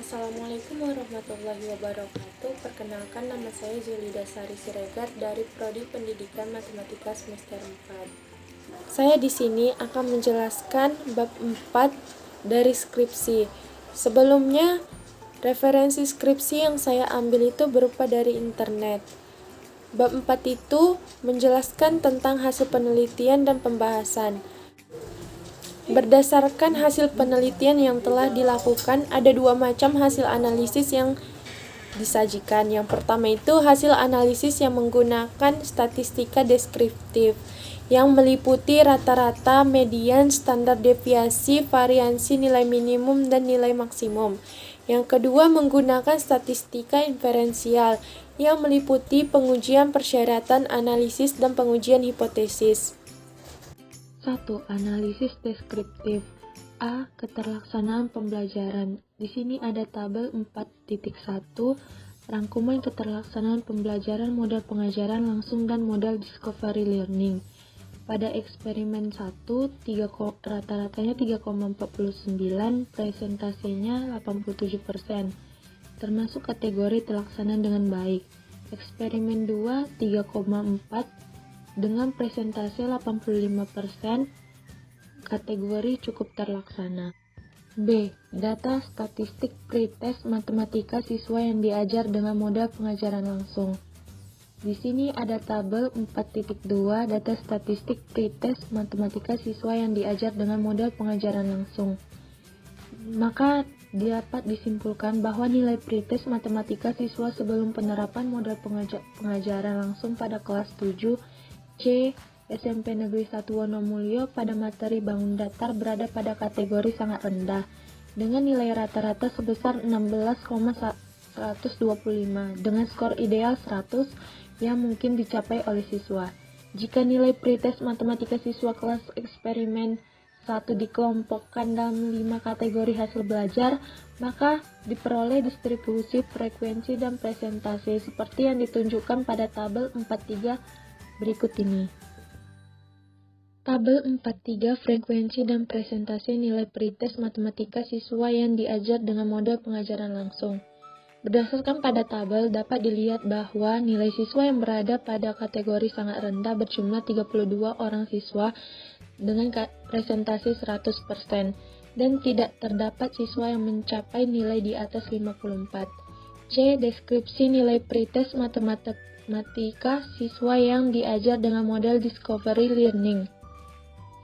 Assalamualaikum warahmatullahi wabarakatuh. Perkenalkan, nama saya Zulida Sari Siregar dari Prodi Pendidikan Matematika semester 4. Saya di sini akan menjelaskan bab 4 dari skripsi. Sebelumnya, referensi skripsi yang saya ambil itu berupa dari internet. Bab 4 itu menjelaskan tentang hasil penelitian dan pembahasan. Berdasarkan hasil penelitian yang telah dilakukan, ada dua macam hasil analisis yang disajikan. Yang pertama itu hasil analisis yang menggunakan statistika deskriptif, yang meliputi rata-rata, median, standar deviasi, variansi nilai minimum, dan nilai maksimum. Yang kedua menggunakan statistika inferensial, yang meliputi pengujian persyaratan analisis dan pengujian hipotesis. 1. Analisis deskriptif. A. Keterlaksanaan pembelajaran. Di sini ada tabel 4.1, rangkuman keterlaksanaan pembelajaran model pengajaran langsung dan model discovery learning. Pada eksperimen 1, rata-ratanya 3,49, presentasinya 87%, termasuk kategori terlaksana dengan baik. Eksperimen 2, 3,4, dengan presentasi 85%, kategori cukup terlaksana. B. Data statistik pretest matematika siswa yang diajar dengan model pengajaran langsung. Di sini ada tabel 4.2, data statistik pretest matematika siswa yang diajar dengan model pengajaran langsung. Maka dapat disimpulkan bahwa nilai pretest matematika siswa sebelum penerapan model pengajaran langsung pada kelas 7 C. SMP Negeri 1 Wonomulyo pada materi bangun datar berada pada kategori sangat rendah dengan nilai rata-rata sebesar 16,125 dengan skor ideal 100 yang mungkin dicapai oleh siswa. Jika nilai pretest matematika siswa kelas eksperimen 1 dikelompokkan dalam 5 kategori hasil belajar, maka diperoleh distribusi frekuensi dan presentasi seperti yang ditunjukkan pada tabel 43 berikut ini. Tabel 43 frekuensi dan presentasi nilai pretest matematika siswa yang diajar dengan model pengajaran langsung. Berdasarkan pada tabel, dapat dilihat bahwa nilai siswa yang berada pada kategori sangat rendah berjumlah 32 orang siswa dengan presentasi 100% dan tidak terdapat siswa yang mencapai nilai di atas 54. C. Deskripsi nilai pretest matematika siswa yang diajar dengan model discovery learning.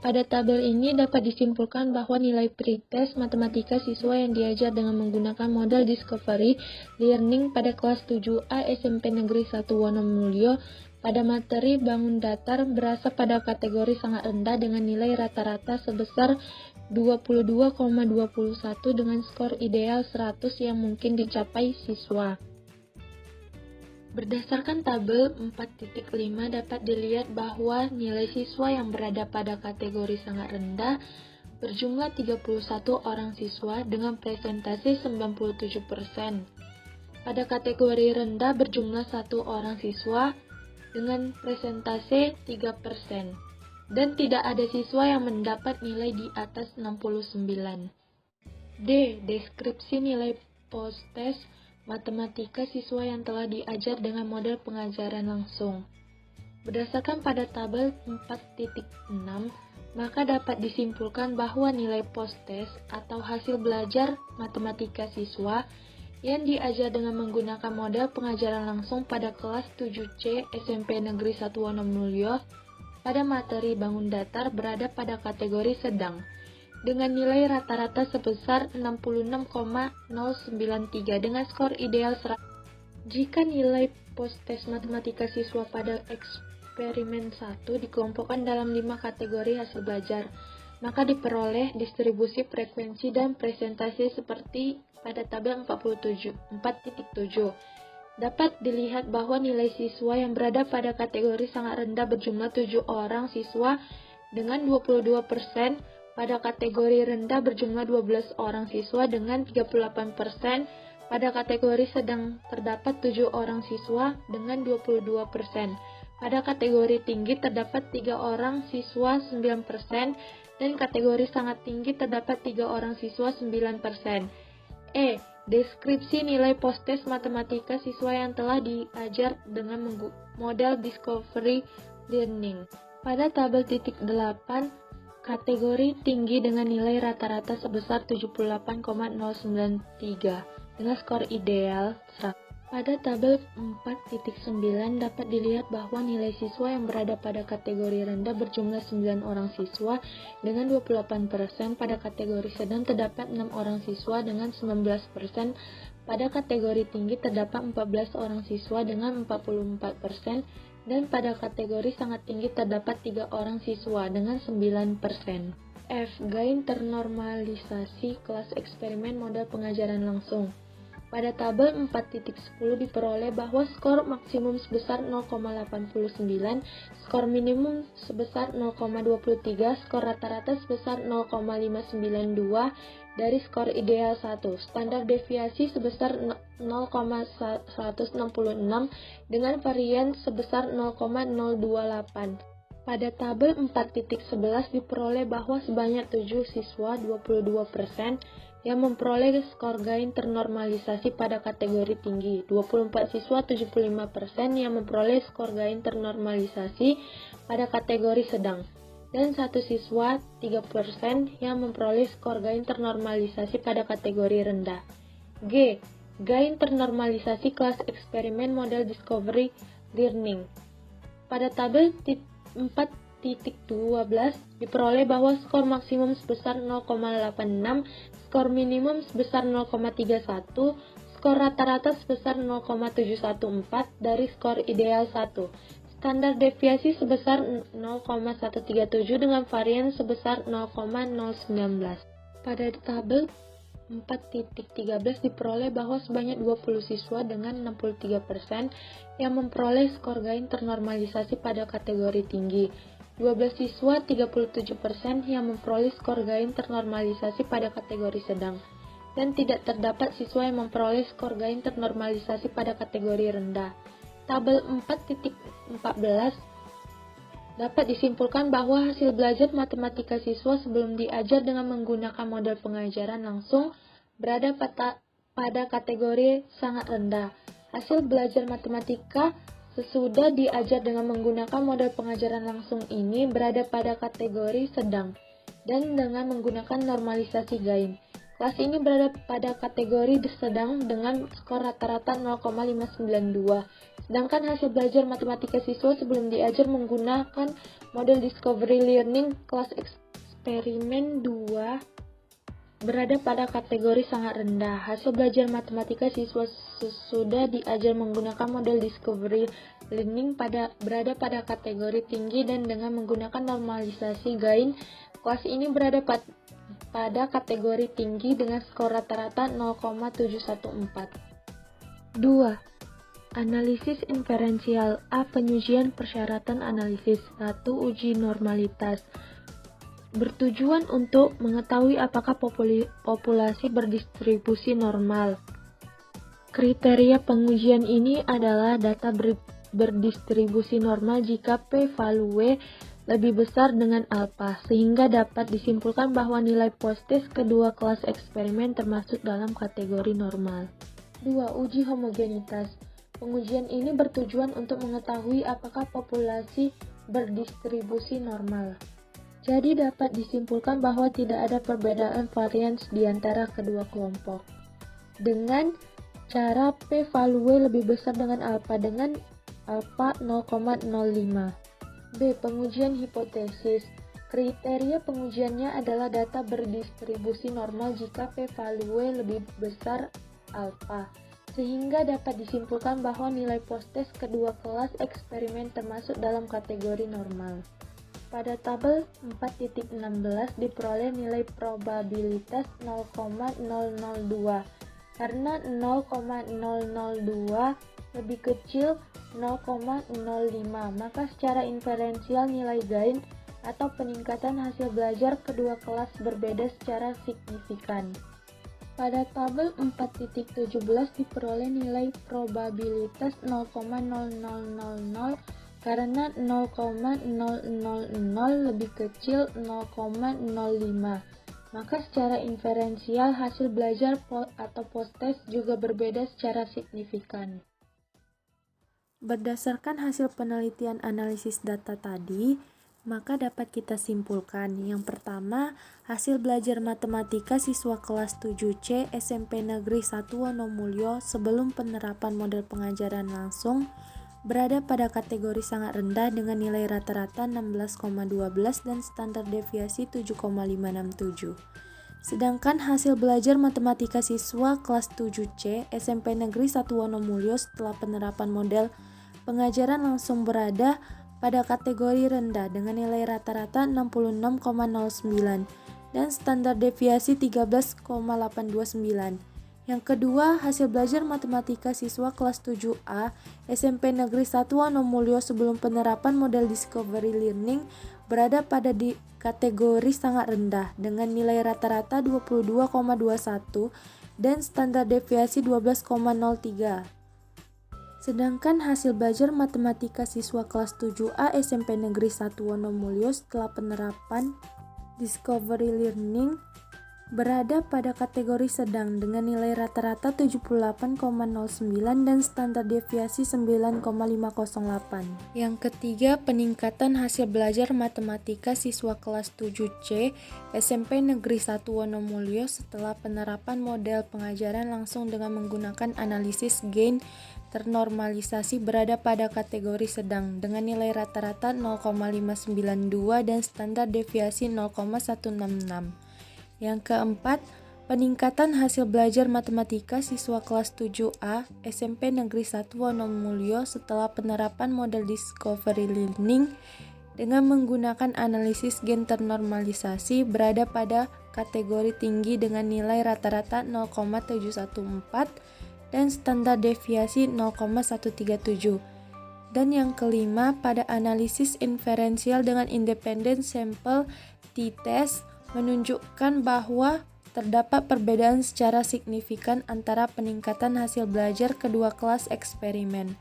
Pada tabel ini dapat disimpulkan bahwa nilai pretest matematika siswa yang diajar dengan menggunakan model discovery learning pada kelas 7A SMP Negeri 1 Wonomulyo pada materi bangun datar berasal pada kategori sangat rendah dengan nilai rata-rata sebesar 22,21 dengan skor ideal 100 yang mungkin dicapai siswa. Berdasarkan tabel 4.5 dapat dilihat bahwa nilai siswa yang berada pada kategori sangat rendah berjumlah 31 orang siswa dengan presentasi 97%. Pada kategori rendah berjumlah 1 orang siswa dengan presentasi 3%. Dan tidak ada siswa yang mendapat nilai di atas 69. D. Deskripsi nilai post-test matematika siswa yang telah diajar dengan model pengajaran langsung. Berdasarkan pada tabel 4.6, maka dapat disimpulkan bahwa nilai post-test atau hasil belajar matematika siswa yang diajar dengan menggunakan model pengajaran langsung pada kelas 7C SMP Negeri 1 Wonomulyo pada materi bangun datar berada pada kategori sedang dengan nilai rata-rata sebesar 66,093 dengan skor ideal 100. Jika nilai post-test matematika siswa pada eksperimen 1 dikelompokkan dalam 5 kategori hasil belajar, maka diperoleh distribusi frekuensi dan presentasi seperti pada tabel 4.7. Dapat dilihat bahwa nilai siswa yang berada pada kategori sangat rendah berjumlah 7 orang siswa dengan 22%, pada kategori rendah berjumlah 12 orang siswa dengan 38%, pada kategori sedang terdapat 7 orang siswa dengan 22%, pada kategori tinggi terdapat 3 orang siswa 9%, dan kategori sangat tinggi terdapat 3 orang siswa 9%. E. Deskripsi nilai post-test matematika siswa yang telah diajar dengan model Discovery Learning. Pada tabel titik 8, kategori tinggi dengan nilai rata-rata sebesar 78,093 dengan skor ideal 100. Pada tabel 4.9 dapat dilihat bahwa nilai siswa yang berada pada kategori rendah berjumlah 9 orang siswa dengan 28%, pada kategori sedang terdapat 6 orang siswa dengan 19%, pada kategori tinggi terdapat 14 orang siswa dengan 44%, dan pada kategori sangat tinggi terdapat 3 orang siswa dengan 9%. F. Gain ternormalisasi kelas eksperimen model pengajaran langsung. Pada tabel 4.10 diperoleh bahwa skor maksimum sebesar 0,89, skor minimum sebesar 0,23, skor rata-rata sebesar 0,592 dari skor ideal 1, standar deviasi sebesar 0,166 dengan varian sebesar 0,028. Pada tabel 4.11 diperoleh bahwa sebanyak 7 siswa 22% yang memperoleh skor gain ternormalisasi pada kategori tinggi, 24 siswa 75% yang memperoleh skor gain ternormalisasi pada kategori sedang, dan 1 siswa 3% yang memperoleh skor gain ternormalisasi pada kategori rendah. G. Gain ternormalisasi kelas eksperimen model Discovery Learning. Pada tabel 4.12 diperoleh bahwa skor maksimum sebesar 0,86, skor minimum sebesar 0,31, skor rata-rata sebesar 0,714 dari skor ideal 1, standar deviasi sebesar 0,137 dengan varian sebesar 0,019. Pada tabel 4.13 diperoleh bahwa sebanyak 20 siswa dengan 63% yang memperoleh skor gain ternormalisasi pada kategori tinggi, 12 siswa 37% yang memperoleh skor gain ternormalisasi pada kategori sedang, dan tidak terdapat siswa yang memperoleh skor gain ternormalisasi pada kategori rendah. Tabel 4.14 dapat disimpulkan bahwa hasil belajar matematika siswa sebelum diajar dengan menggunakan model pengajaran langsung berada pada kategori sangat rendah. Hasil belajar matematika sesudah diajar dengan menggunakan model pengajaran langsung ini berada pada kategori sedang dan dengan menggunakan normalisasi gain. Kelas ini berada pada kategori sedang dengan skor rata-rata 0,592. Sedangkan hasil belajar matematika siswa sebelum diajar menggunakan model Discovery Learning kelas eksperimen 2 berada pada kategori sangat rendah. Hasil belajar matematika siswa sesudah diajar menggunakan model Discovery Learning berada pada kategori tinggi dan dengan menggunakan normalisasi gain, kelas ini berada pada kategori tinggi dengan skor rata-rata 0,714. 2. Analisis inferensial. A. Pengujian persyaratan analisis. 1. Uji normalitas. Bertujuan untuk mengetahui apakah populasi berdistribusi normal. Kriteria pengujian ini adalah data berdistribusi normal jika p-value lebih besar dengan alfa, sehingga dapat disimpulkan bahwa nilai post-test kedua kelas eksperimen termasuk dalam kategori normal. 2. Uji homogenitas. Pengujian ini bertujuan untuk mengetahui apakah populasi berdistribusi normal. Jadi dapat disimpulkan bahwa tidak ada perbedaan varians di antara kedua kelompok. Dengan cara p-value lebih besar dengan alfa dengan alfa 0,05. B. Pengujian hipotesis. Kriteria pengujiannya adalah data berdistribusi normal jika p-value lebih besar alfa, sehingga dapat disimpulkan bahwa nilai post-test kedua kelas eksperimen termasuk dalam kategori normal. Pada tabel 4.16 diperoleh nilai probabilitas 0,002. Karena 0,002 lebih kecil 0,05, maka secara inferensial nilai gain atau peningkatan hasil belajar kedua kelas berbeda secara signifikan. Pada tabel 4.17 diperoleh nilai probabilitas 0,0000 karena 0,000 lebih kecil 0,05, Maka secara inferensial hasil belajar atau post-test juga berbeda secara signifikan. Berdasarkan hasil penelitian analisis data tadi, maka dapat kita simpulkan. Yang pertama, hasil belajar matematika siswa kelas 7C SMP Negeri 1 Wonomulyo sebelum penerapan model pengajaran langsung berada pada kategori sangat rendah dengan nilai rata-rata 16,12 dan standar deviasi 7,567. Sedangkan hasil belajar matematika siswa kelas 7C SMP Negeri 1 Wonomulyo setelah penerapan model pengajaran langsung berada pada kategori rendah dengan nilai rata-rata 66,09 dan standar deviasi 13,829. Yang kedua, hasil belajar matematika siswa kelas 7A SMP Negeri 1 Wonomulyo sebelum penerapan model Discovery Learning berada pada di kategori sangat rendah dengan nilai rata-rata 22,21 dan standar deviasi 12,03. Sedangkan hasil belajar matematika siswa kelas 7A SMP Negeri 1 Wonomulyo setelah penerapan Discovery Learning berada pada kategori sedang dengan nilai rata-rata 78,09 dan standar deviasi 9,508. Yang ketiga, peningkatan hasil belajar matematika siswa kelas 7C SMP Negeri 1 Wonomulyo setelah penerapan model pengajaran langsung dengan menggunakan analisis gain ternormalisasi berada pada kategori sedang dengan nilai rata-rata 0,592 dan standar deviasi 0,166. Yang keempat, peningkatan hasil belajar matematika siswa kelas 7A SMP Negeri 1 Wonomulyo setelah penerapan model Discovery Learning dengan menggunakan analisis gain ternormalisasi berada pada kategori tinggi dengan nilai rata-rata 0,714 dan standar deviasi 0,137. Dan yang kelima, pada analisis inferensial dengan independent sample t-test menunjukkan bahwa terdapat perbedaan secara signifikan antara peningkatan hasil belajar kedua kelas eksperimen.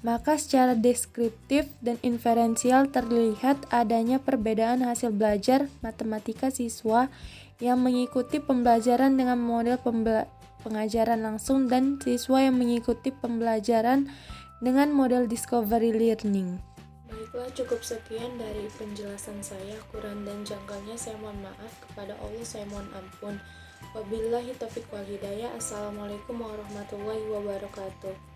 Maka secara deskriptif dan inferensial terlihat adanya perbedaan hasil belajar matematika siswa yang mengikuti pembelajaran dengan model pengajaran langsung dan siswa yang mengikuti pembelajaran dengan model Discovery Learning. Baiklah, cukup sekian dari penjelasan saya. Kurang dan janggalnya saya mohon maaf. Kepada Allah saya mohon ampun. Wabillahi taufiq wal hidayah. Assalamualaikum warahmatullahi wabarakatuh.